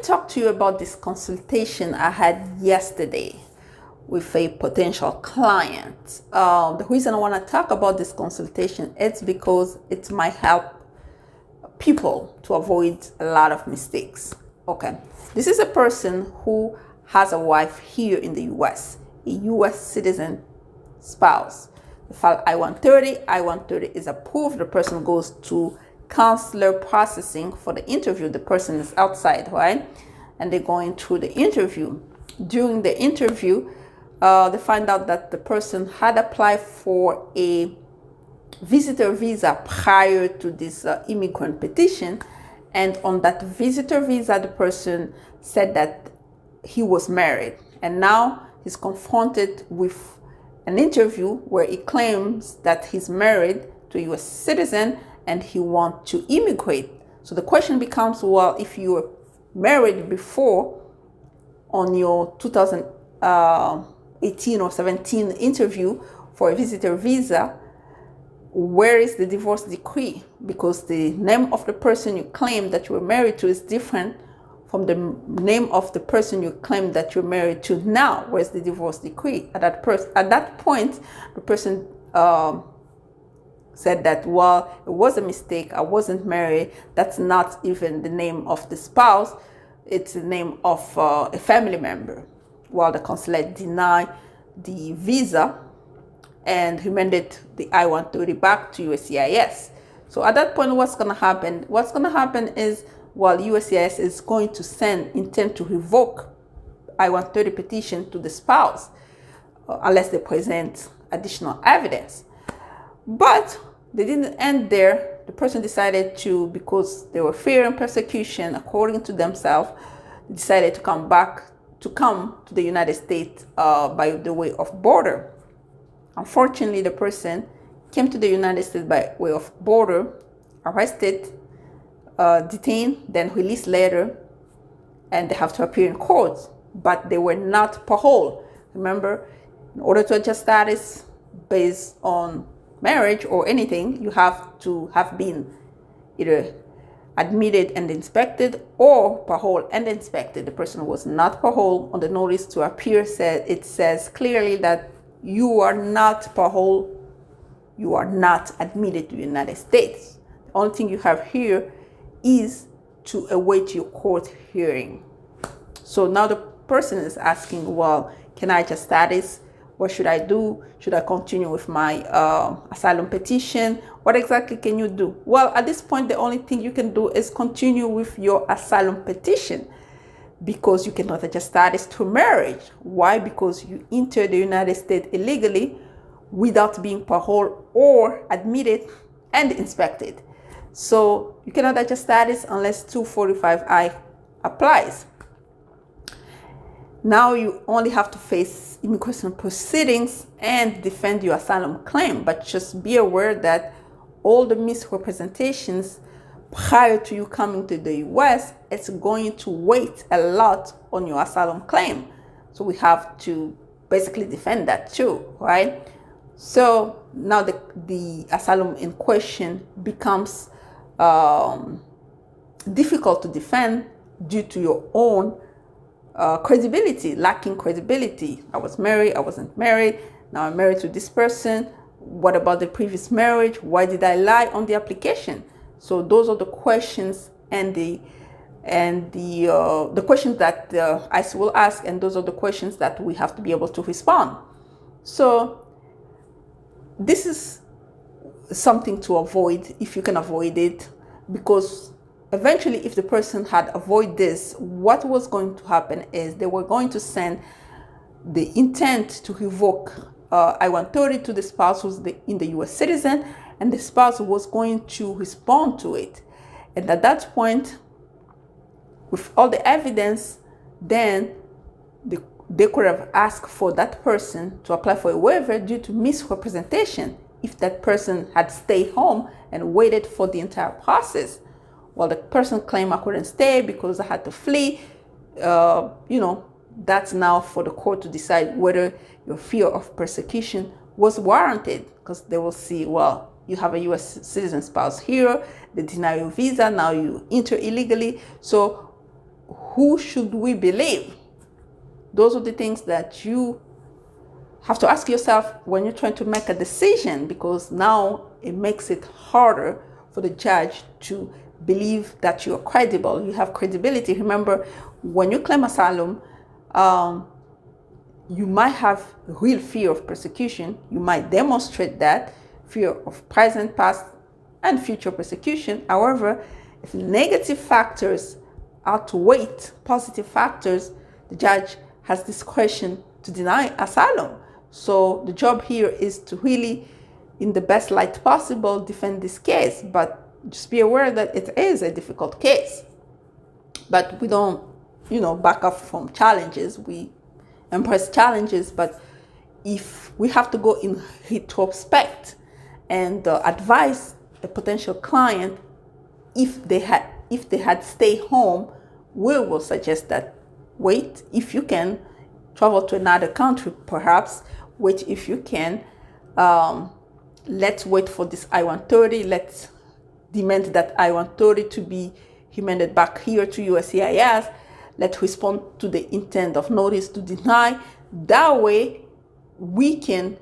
talk to you about this consultation I had yesterday with a potential client. The reason I want to talk about this consultation is because it might help people to avoid a lot of mistakes. Okay, this is a person who has a wife here in the US, a US citizen spouse. They file I-130. I-130 is approved. The person goes to counselor processing for the interview. The person is outside, right? And they're going through the interview. During the interview, they find out that the person had applied for a visitor visa prior to this immigrant petition. And on that visitor visa, the person said that he was married. And now he's confronted with an interview where he claims that he's married to a US citizen and he wants to immigrate. So the question becomes, well, if you were married before on your 2018 or 17 interview for a visitor visa, where is the divorce decree? Because the name of the person you claim that you were married to is different from the name of the person you claim that you're married to now. Where's the divorce decree? At that point, the person said that, well, it was a mistake. I wasn't married. That's not even the name of the spouse. It's the name of a family member. Well, the consulate denied the visa and remanded the I-130 back to USCIS. So at that point, what's going to happen? What's going to happen is, well, USCIS is going to intend to revoke I-130 petition to the spouse unless they present additional evidence. But they didn't end there. The person decided to, because they were fearing persecution, according to themselves, decided to come to the United States by the way of border. Unfortunately, the person came to the United States by way of border, arrested, detained, then released later, and they have to appear in court. But they were not paroled. Remember, in order to adjust status based on marriage or anything, you have to have been either admitted and inspected or paroled and inspected. The person was not paroled. On the notice to appear, it says clearly that you are not paroled, you are not admitted to the United States. The only thing you have here is to await your court hearing. So now the person is asking, well, can I adjust status? What should I do? Should I continue with my asylum petition? What exactly can you do? Well, at this point, the only thing you can do is continue with your asylum petition, because you cannot adjust status to marriage. Why? Because you entered the United States illegally without being paroled or admitted and inspected. So you cannot adjust status unless 245I applies. Now you only have to face immigration proceedings and defend your asylum claim. But just be aware that all the misrepresentations prior to you coming to the US, it's going to weigh a lot on your asylum claim. So we have to basically defend that too, right? So now the asylum in question becomes difficult to defend due to your own credibility, lacking credibility. I was married, I wasn't married, now I'm married to this person. What about the previous marriage? Why did I lie on the application? So those are the questions and the questions that ICE will ask, and those are the questions that we have to be able to respond. So this is something to avoid if you can avoid it, because eventually if the person had avoided this, what was going to happen is they were going to send the intent to revoke I-130 to the spouse who's in the US citizen, and the spouse was going to respond to it. And at that point, with all the evidence, then they could have asked for that person to apply for a waiver due to misrepresentation if that person had stayed home and waited for the entire process. Well, the person claimed I couldn't stay because I had to flee. That's now for the court to decide whether your fear of persecution was warranted, because they will see, well, you have a US citizen spouse here, they deny your visa, now you enter illegally. So who should we believe? Those are the things that you have to ask yourself when you're trying to make a decision, because now it makes it harder for the judge to believe that you are credible. You have credibility. Remember, when you claim asylum, you might have real fear of persecution. You might demonstrate that fear of present, past, and future persecution. However, if negative factors outweigh positive factors, the judge has discretion to deny asylum. So the job here is to really, in the best light possible, defend this case. But just be aware that it is a difficult case. But we don't, back off from challenges. We embrace challenges. But if we have to go in retrospect and advise a potential client, if they had stayed home, we will suggest that wait if you can, travel to another country perhaps, wait if you can, let's wait for this I-130, let's demand that I-130 to be remanded back here to USCIS, let's respond to the intent of notice to deny. That way we can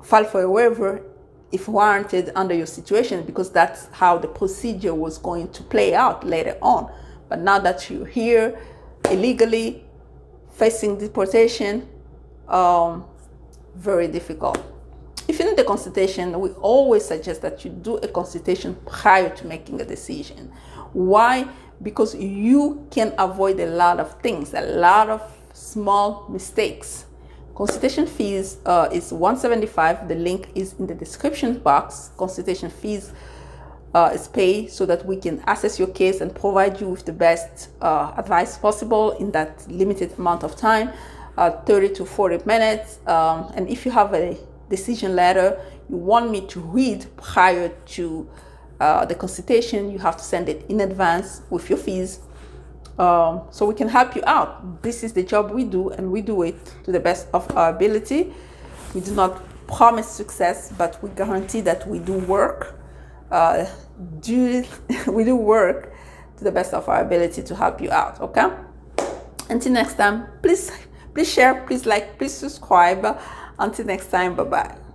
file for a waiver if warranted under your situation, because that's how the procedure was going to play out later on. But now that you're here illegally facing deportation, very difficult. If you need a consultation, we always suggest that you do a consultation prior to making a decision. Why? Because you can avoid a lot of things, a lot of small mistakes. Consultation fees is $175. The link is in the description box. Consultation fees is paid so that we can assess your case and provide you with the best advice possible in that limited amount of time, 30 to 40 minutes. And if you have a decision letter you want me to read prior to the consultation, you have to send it in advance with your fees, so we can help you out. This is the job we do, and we do it to the best of our ability. We do not promise success, but we guarantee that we do work. We do work to the best of our ability to help you out. Okay. Until next time, please share, please like, please subscribe. Until next time, bye bye.